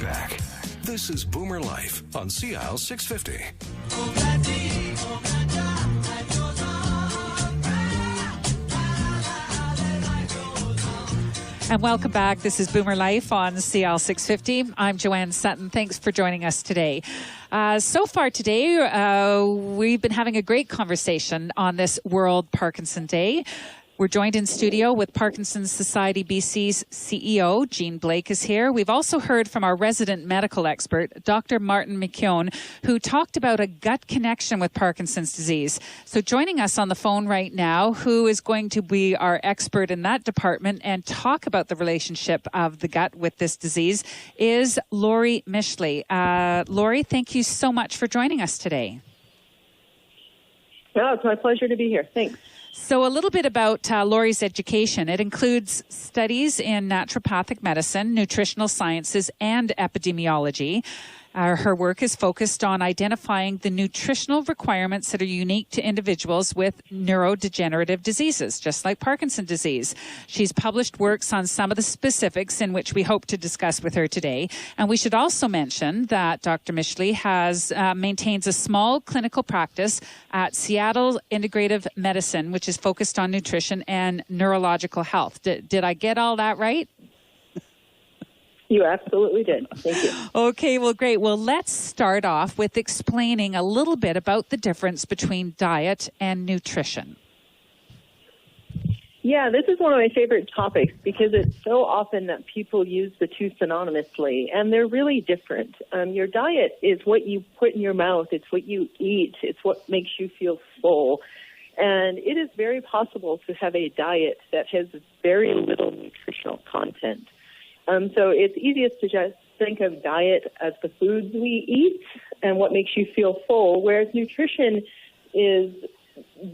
back. This is Boomer Life on CIL 650. And welcome back. This is Boomer Life on CL 650. I'm Joanne Sutton. Thanks for joining us today. So far today, we've been having a great conversation on this World Parkinson Day. We're joined in studio with Parkinson's Society BC's CEO, Jean Blake, is here. We've also heard from our resident medical expert, Dr. Martin McKeown, who talked about a gut connection with Parkinson's disease. So joining us on the phone right now, who is going to be our expert in that department and talk about the relationship of the gut with this disease, is Lori Mishley. Lori, thank you so much for joining us today. No, it's my pleasure to be here. Thanks. So a little bit about Lori's education. It includes studies in naturopathic medicine, nutritional sciences, and epidemiology. Her work is focused on identifying the nutritional requirements that are unique to individuals with neurodegenerative diseases, just like Parkinson's disease. She's published works on some of the specifics in which we hope to discuss with her today. And we should also mention that Dr. Mishley maintains a small clinical practice at Seattle Integrative Medicine, which is focused on nutrition and neurological health. Did I get all that right? You absolutely did. Thank you. Okay, well, great. Well, let's start off with explaining a little bit about the difference between diet and nutrition. Yeah, this is one of my favorite topics because it's so often that people use the two synonymously, and they're really different. Your diet is what you put in your mouth. It's what you eat. It's what makes you feel full. And it is very possible to have a diet that has very little nutritional content. So it's easiest to just think of diet as the foods we eat and what makes you feel full, whereas nutrition is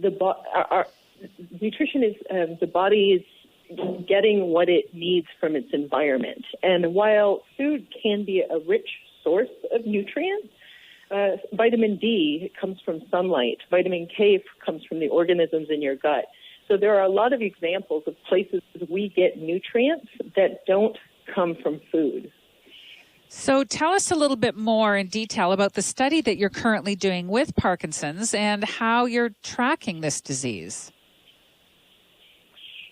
the body's getting what it needs from its environment. And while food can be a rich source of nutrients, vitamin D comes from sunlight. Vitamin K comes from the organisms in your gut. So there are a lot of examples of places we get nutrients that don't come from food. So tell us a little bit more in detail about the study that you're currently doing with Parkinson's and how you're tracking this disease.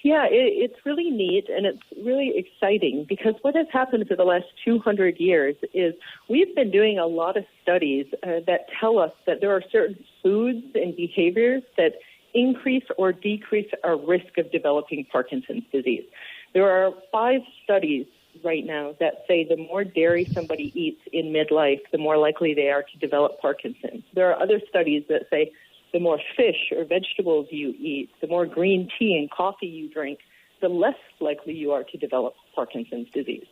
Yeah, it's really neat and it's really exciting because what has happened for the last 200 years is we've been doing a lot of studies that tell us that there are certain foods and behaviors that increase or decrease our risk of developing Parkinson's disease. There are 5 studies right now that say the more dairy somebody eats in midlife, the more likely they are to develop Parkinson's. There are other studies that say the more fish or vegetables you eat, the more green tea and coffee you drink, the less likely you are to develop Parkinson's disease.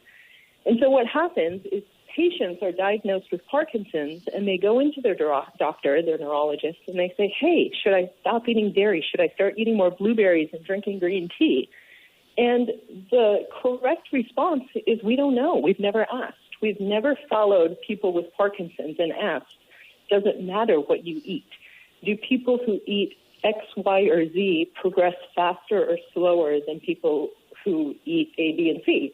And so what happens is patients are diagnosed with Parkinson's and they go into their doctor, their neurologist, and they say, hey, should I stop eating dairy? Should I start eating more blueberries and drinking green tea? And the correct response is we don't know. We've never asked. We've never followed people with Parkinson's and asked, does it matter what you eat? Do people who eat X, Y, or Z progress faster or slower than people who eat A, B, and C?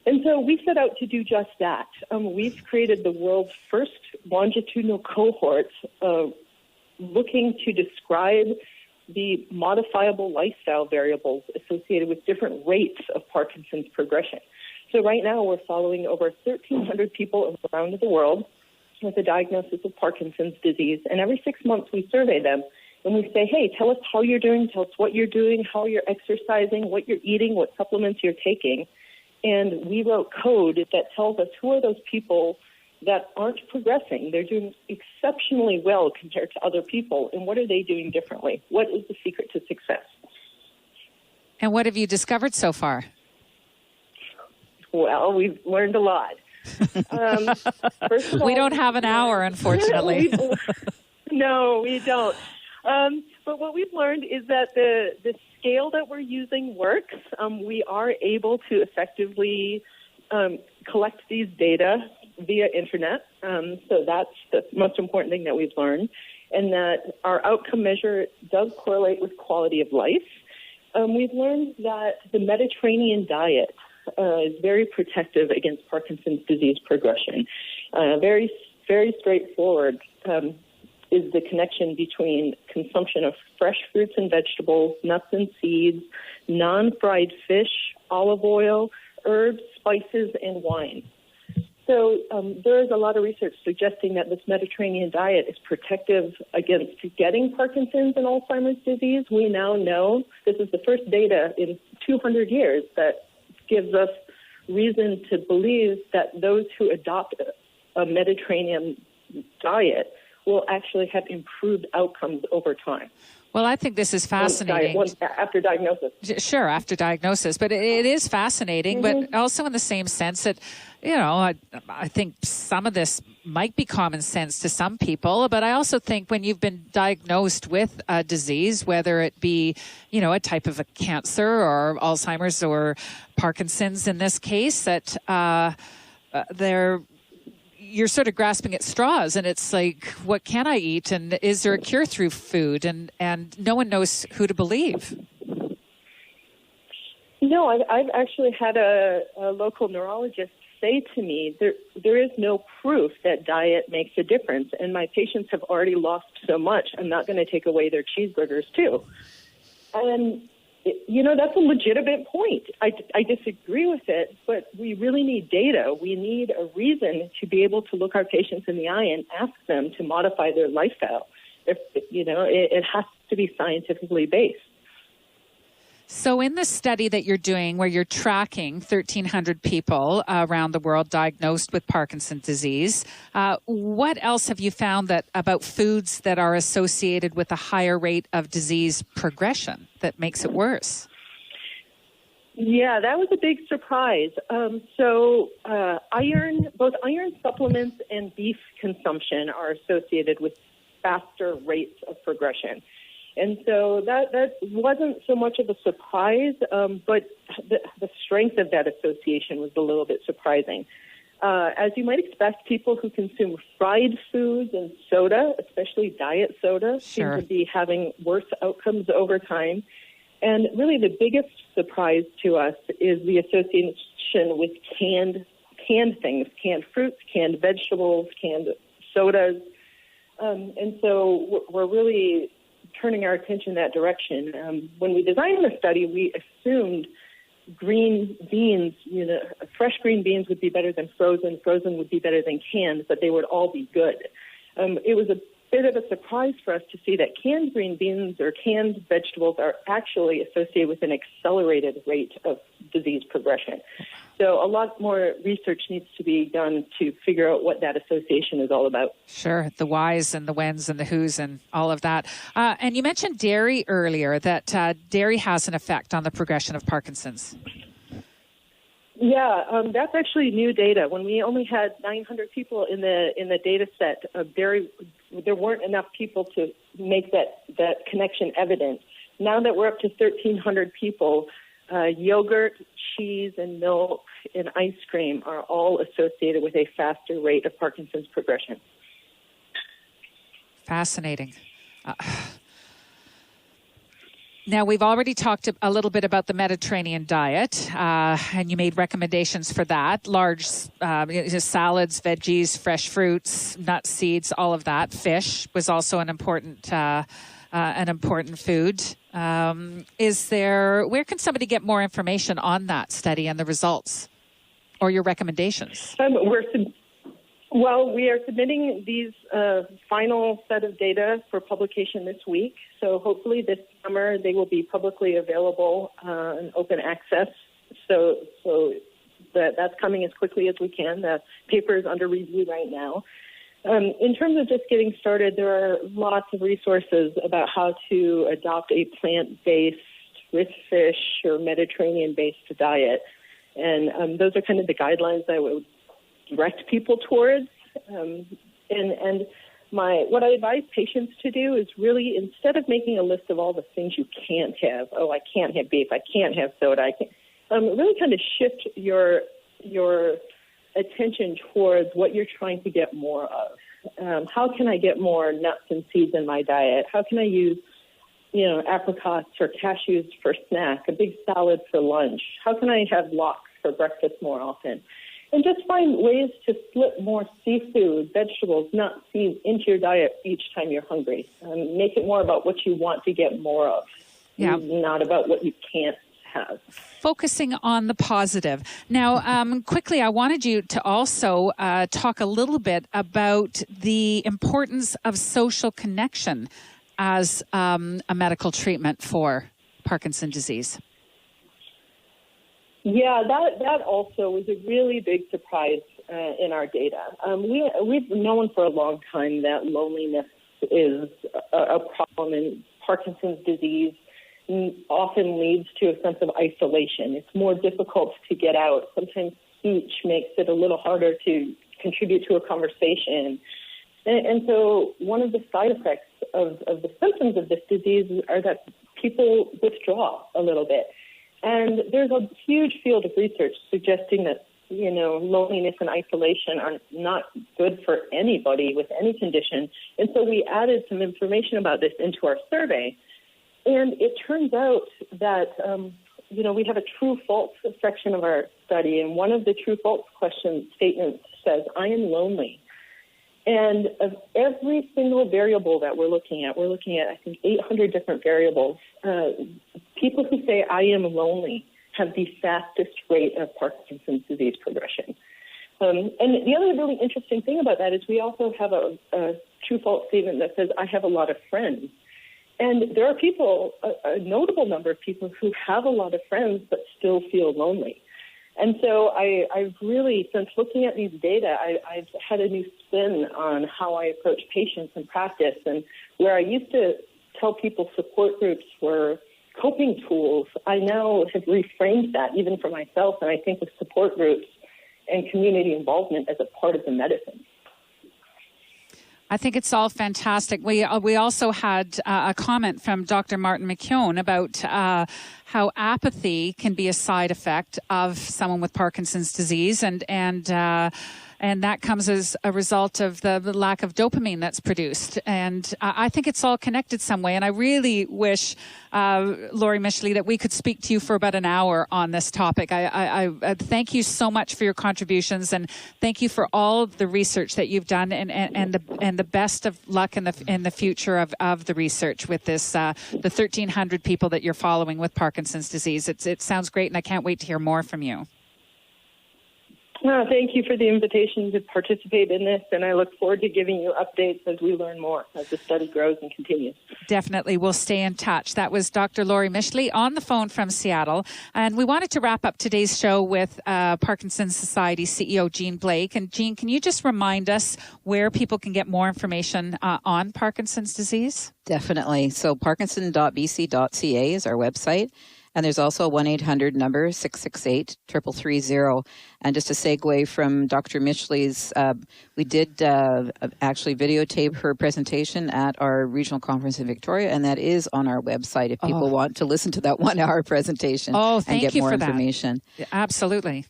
And so we set out to do just that. We've created the world's first longitudinal cohort looking to describe the modifiable lifestyle variables associated with different rates of Parkinson's progression. So right now we're following over 1,300 people around the world with a diagnosis of Parkinson's disease. And every 6 months we survey them and we say, hey, tell us how you're doing, tell us what you're doing, how you're exercising, what you're eating, what supplements you're taking. And we wrote code that tells us who are those people that aren't progressing. They're doing exceptionally well compared to other people. And what are they doing differently? What is the secret to success? And what have you discovered so far? Well, we've learned a lot. First of all, we don't have an hour, unfortunately. No, we don't. But what we've learned is that the scale that we're using works. We are able to effectively collect these data via internet. So that's the most important thing that we've learned, and that our outcome measure does correlate with quality of life. We've learned that the Mediterranean diet is very protective against Parkinson's disease progression. Very, very straightforward is the connection between consumption of fresh fruits and vegetables, nuts and seeds, non-fried fish, olive oil, herbs, spices, and wine. So there is a lot of research suggesting that this Mediterranean diet is protective against getting Parkinson's and Alzheimer's disease. We now know this is the first data in 200 years that gives us reason to believe that those who adopt a Mediterranean diet will actually have improved outcomes over time. Well, I think this is fascinating. After diagnosis. Sure, after diagnosis. But it is fascinating, but also in the same sense that, I think some of this might be common sense to some people, but I also think when you've been diagnosed with a disease, whether it be, a type of a cancer or Alzheimer's or Parkinson's in this case, that you're sort of grasping at straws, and it's like, what can I eat? And is there a cure through food? And no one knows who to believe. No, I've actually had a local neurologist say to me, there is no proof that diet makes a difference, and my patients have already lost so much, I'm not going to take away their cheeseburgers too. And that's a legitimate point. I disagree with it, but we really need data. We need a reason to be able to look our patients in the eye and ask them to modify their lifestyle. It has to be scientifically based. So in the study that you're doing, where you're tracking 1,300 people around the world diagnosed with Parkinson's disease, what else have you found about foods that are associated with a higher rate of disease progression that makes it worse? Yeah, that was a big surprise. Both iron supplements and beef consumption are associated with faster rates of progression. And so that wasn't so much of a surprise, but the strength of that association was a little bit surprising. As you might expect, people who consume fried foods and soda, especially diet soda, seem to be having worse outcomes over time. And really the biggest surprise to us is the association with canned things, canned fruits, canned vegetables, canned sodas. And so we're really turning our attention in that direction. When we designed the study, we assumed green beans, fresh green beans would be better than frozen would be better than canned, but they would all be good. It was a bit of a surprise for us to see that canned green beans or canned vegetables are actually associated with an accelerated rate of disease progression. So a lot more research needs to be done to figure out what that association is all about. Sure, the whys and the whens and the whos and all of that. And you mentioned dairy earlier, that dairy has an effect on the progression of Parkinson's. Yeah, that's actually new data. When we only had 900 people in the data set of dairy, there weren't enough people to make that connection evident. Now that we're up to 1,300 people, yogurt, cheese, and milk and ice cream are all associated with a faster rate of Parkinson's progression. Fascinating. Now, we've already talked a little bit about the Mediterranean diet, and you made recommendations for that. Large salads, veggies, fresh fruits, nuts, seeds, all of that. Fish was also an important food. Where can somebody get more information on that study and the results or your recommendations? We are submitting these final set of data for publication this week. So hopefully this summer they will be publicly available and open access. So that's coming as quickly as we can. The paper is under review right now. In terms of just getting started, there are lots of resources about how to adopt a plant-based, with fish or Mediterranean-based diet. And those are kind of the guidelines I would direct people towards. What I advise patients to do is really, instead of making a list of all the things you can't have, I can't have beef, I can't have soda, really kind of shift your attention towards what you're trying to get more of. How can I get more nuts and seeds in my diet? How can I use, apricots or cashews for snack, a big salad for lunch? How can I have lox for breakfast more often. And just find ways to slip more seafood, vegetables, nuts, seeds into your diet each time you're hungry. Make it more about what you want to get more of, not about what you can't have. Focusing on the positive. Now, quickly, I wanted you to also talk a little bit about the importance of social connection as a medical treatment for Parkinson's disease. Yeah, that also was a really big surprise in our data. We've known for a long time that loneliness is a problem, and Parkinson's disease often leads to a sense of isolation. It's more difficult to get out. Sometimes speech makes it a little harder to contribute to a conversation. And so one of the side effects of the symptoms of this disease are that people withdraw a little bit. And there's a huge field of research suggesting that, loneliness and isolation are not good for anybody with any condition. And so we added some information about this into our survey. And it turns out that, we have a true-false section of our study. And one of the true-false question statements says, I am lonely. And of every single variable that we're looking at, I think, 800 different variables. People who say, I am lonely, have the fastest rate of Parkinson's disease progression. And the other really interesting thing about that is we also have a true-false statement that says, I have a lot of friends. And there are people, a notable number of people who have a lot of friends but still feel lonely. And so I've really, since looking at these data, I've had a new spin on how I approach patients in practice. And where I used to tell people support groups were coping tools, I now have reframed that even for myself, and I think of support groups and community involvement as a part of the medicine. I think it's all fantastic. We also had a comment from Dr. Martin McKeown about how apathy can be a side effect of someone with Parkinson's disease, and that comes as a result of the lack of dopamine that's produced. And I think it's all connected some way. And I really wish, Lori Mishley, that we could speak to you for about an hour on this topic. I thank you so much for your contributions, and thank you for all of the research that you've done, and the best of luck in the future of the research with this the 1,300 people that you're following with Parkinson's disease. It sounds great, and I can't wait to hear more from you. Thank you for the invitation to participate in this, and I look forward to giving you updates as we learn more, as the study grows and continues. Definitely. We'll stay in touch. That was Dr. Lori Mishley on the phone from Seattle. And we wanted to wrap up today's show with Parkinson's Society CEO Jean Blake. And Jean, can you just remind us where people can get more information on Parkinson's disease? Definitely. So parkinson.bc.ca is our website. And there's also a 1-800 number, 668-3330. And just a segue from Dr. Mishley's, we did actually videotape her presentation at our regional conference in Victoria, and that is on our website if people want to listen to that 1-hour presentation and get more information. That. Absolutely.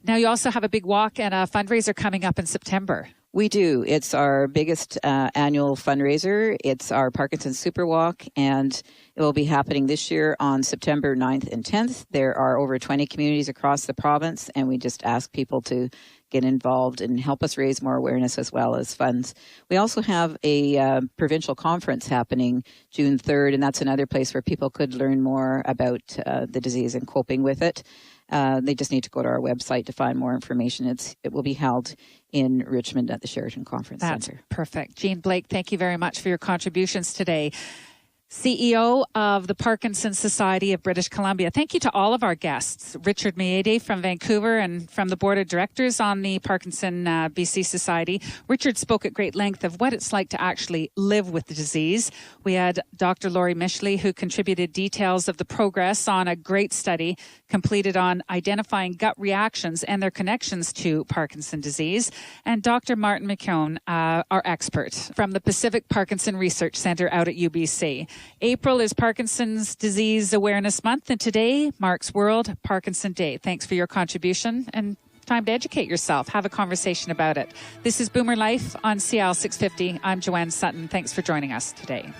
Now, you also have a big walk and a fundraiser coming up in September. We do. It's our biggest annual fundraiser. It's our Parkinson's Super Walk, and it will be happening this year on September 9th and 10th. There are over 20 communities across the province, and we just ask people to get involved and help us raise more awareness as well as funds. We also have a provincial conference happening June 3rd, and that's another place where people could learn more about the disease and coping with it. They just need to go to our website to find more information. It will be held in Richmond at the Sheraton Conference Centre. That's perfect. Jean Blake, thank you very much for your contributions today. CEO of the Parkinson's Society of British Columbia. Thank you to all of our guests. Richard Miede from Vancouver and from the Board of Directors on the Parkinson BC Society. Richard spoke at great length of what it's like to actually live with the disease. We had Dr. Lori Mishley, who contributed details of the progress on a great study completed on identifying gut reactions and their connections to Parkinson's disease. And Dr. Martin McKeown, our expert from the Pacific Parkinson Research Centre out at UBC. April is Parkinson's Disease Awareness Month, and today marks World Parkinson Day. Thanks for your contribution, and time to educate yourself. Have a conversation about it. This is Boomer Life on CL 650. I'm Joanne Sutton. Thanks for joining us today.